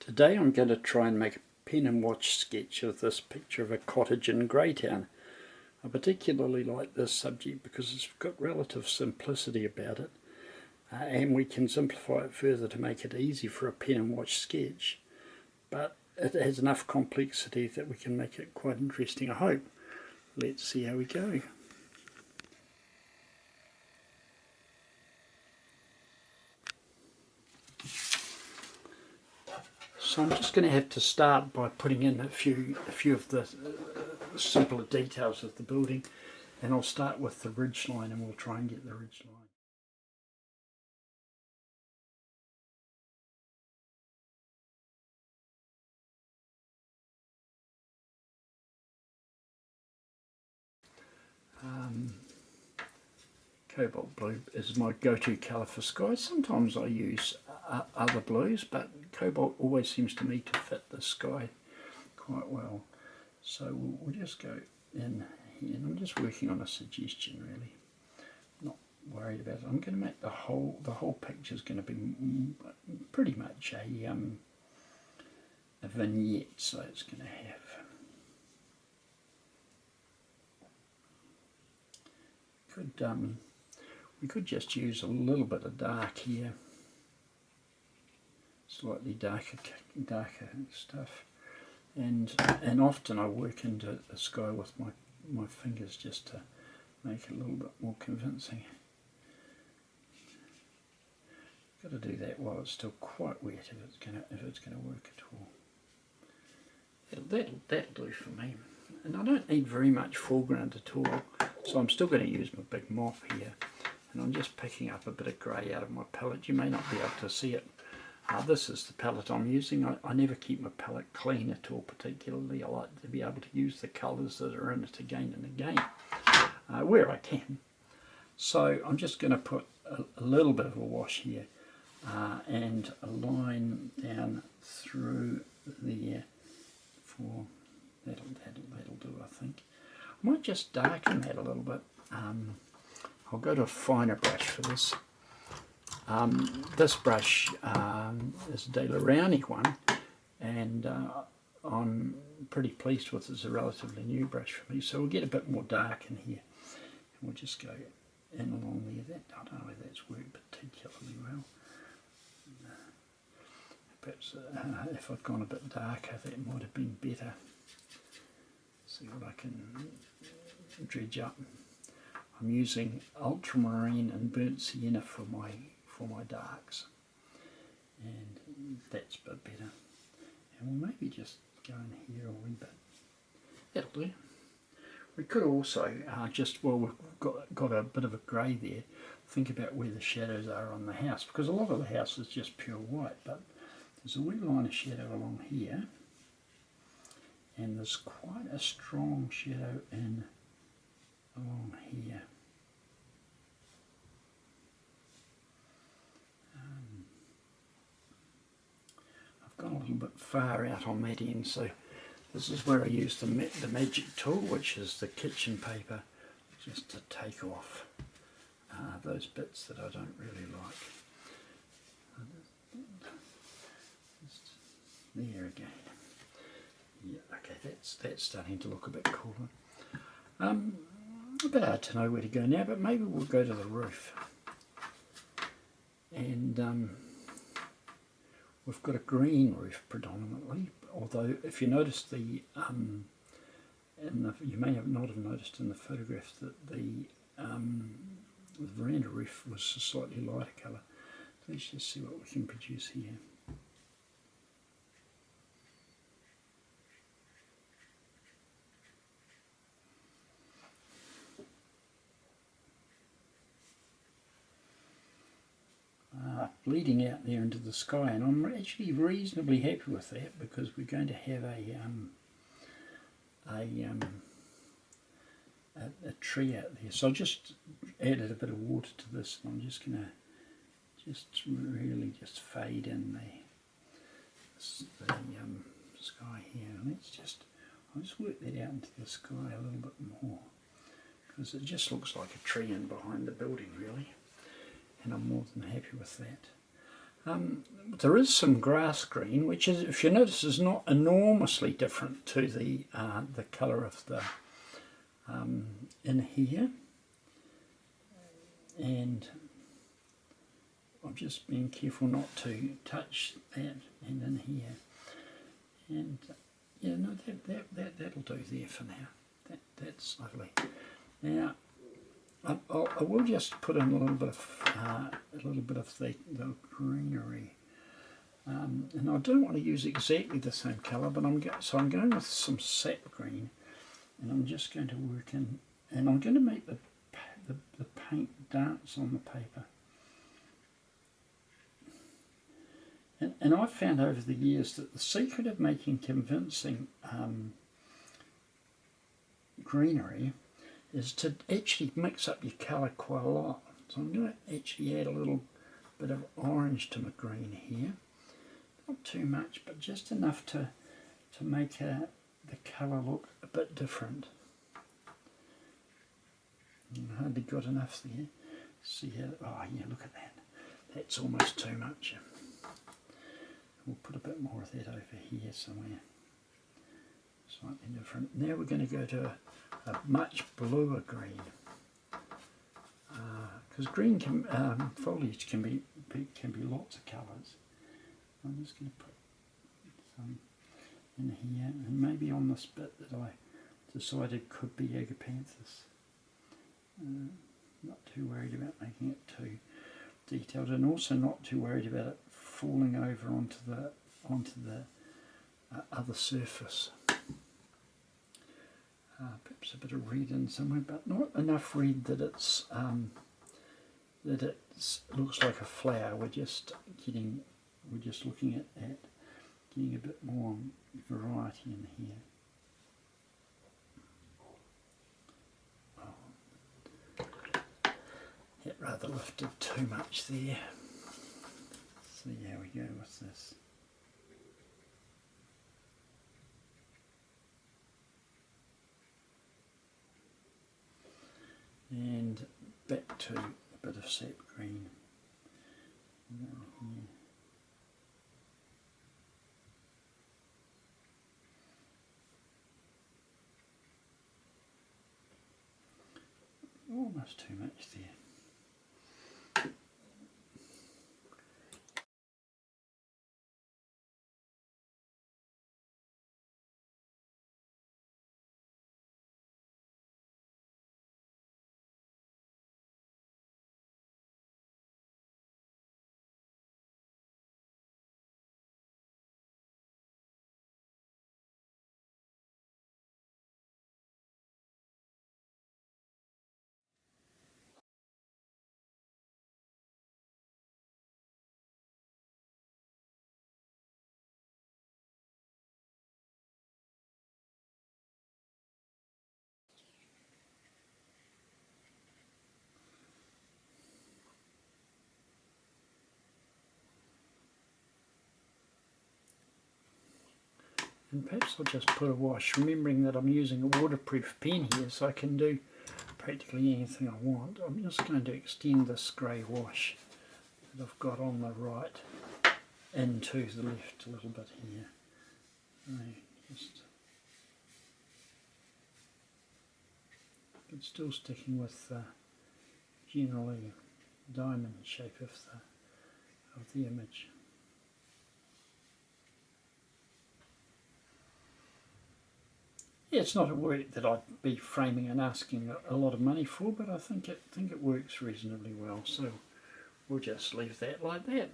Today I'm going to try and make a pen and watch sketch of this picture of a cottage in Greytown. I particularly like this subject because it's got relative simplicity about it, and we can simplify it further to make it easy for a pen and watch sketch, but it has enough complexity that we can make it quite interesting, I hope. Let's see how we go. So I'm just going to have to start by putting in a few of the simpler details of the building, and I'll start with the ridge line and we'll try and get the ridge line. Cobalt blue is my go-to colour for skies. Sometimes I use other blues, but cobalt always seems to me to fit the sky quite well. So we'll just go in here, and I'm just working on a suggestion really. Not worried about it. I'm going to make the whole picture is going to be pretty much a vignette, so it's going to have we could just use a little bit of dark here, slightly darker stuff, and often I work into the sky with my fingers just to make it a little bit more convincing. Got to do that while it's still quite wet if it's going to work at all. That'll do for me. And I don't need very much foreground at all, so I'm still going to use my big mop here, and I'm just picking up a bit of grey out of my palette. You may not be able to see it. This is the palette I'm using. I never keep my palette clean at all particularly. I like to be able to use the colours that are in it again and again where I can. So I'm just going to put a little bit of a wash here and a line down through there for that'll do, I think. I might just darken that a little bit. I'll go to a finer brush for this. This brush is a De La Rowney one, and I'm pretty pleased with it. It's a relatively new brush for me, so we'll get a bit more dark in here, and we'll just go in along there. I don't know whether that's worked particularly well. Perhaps if I'd gone a bit darker, that might have been better. See what I can dredge up. I'm using ultramarine and burnt sienna for my darks, and that's a bit better. And we'll maybe just go in here a wee bit. That'll do. We could also we've got a bit of a grey there, think about where the shadows are on the house, because a lot of the house is just pure white, but there's a wee line of shadow along here, and there's quite a strong shadow along here. I've gone a little bit far out on that end, so this is where I use the magic tool, which is the kitchen paper, just to take off those bits that I don't really like. There again. Yeah, okay, that's starting to look a bit cooler. A bit hard to know where to go now, but maybe we'll go to the roof. And we've got a green roof predominantly, although if you notice you may not have noticed in the photographs that the veranda roof was a slightly lighter colour. So let's just see what we can produce here. Bleeding out there into the sky, and I'm actually reasonably happy with that because we're going to have a tree out there. So I just added a bit of water to this, and I'm just going to really fade in the sky here. And I'll just work that out into the sky a little bit more, because it just looks like a tree in behind the building really, and I'm more than happy with that. There is some grass green, which is, if you notice, is not enormously different to the colour of the in here. And I'm just being careful not to touch that and in here. And yeah, no, that'll do there for now. That's lovely. Now I will just put in a little bit of the greenery, and I don't want to use exactly the same colour, but I'm going with some sap green, and I'm just going to work in, and I'm going to make the paint dance on the paper. And I've found over the years that the secret of making convincing greenery is to actually mix up your colour quite a lot. So I'm going to actually add a little bit of orange to my green here. Not too much, but just enough to make the colour look a bit different. I hardly got enough there. See how, oh yeah, look at that. That's almost too much. We'll put a bit more of that over here somewhere. Slightly different. Now we're going to go to a much bluer green. Because green foliage can be lots of colours. I'm just going to put some in here, and maybe on this bit that I decided could be agapanthus. Not too worried about making it too detailed, and also not too worried about it falling over onto the other surface. Perhaps a bit of red in somewhere, but not enough red that it's looks like a flower. We're just looking at getting a bit more variety in here. It rather lifted too much there. See how we go with this. And back to a bit of sap green. Almost too much there. And perhaps I'll just put a wash, remembering that I'm using a waterproof pen here, so I can do practically anything I want. I'm just going to extend this grey wash that I've got on the right into the left a little bit here. It's still sticking with the generally diamond shape of the image. Yeah, it's not a work that I'd be framing and asking a lot of money for, but I think it works reasonably well. So we'll just leave that like that.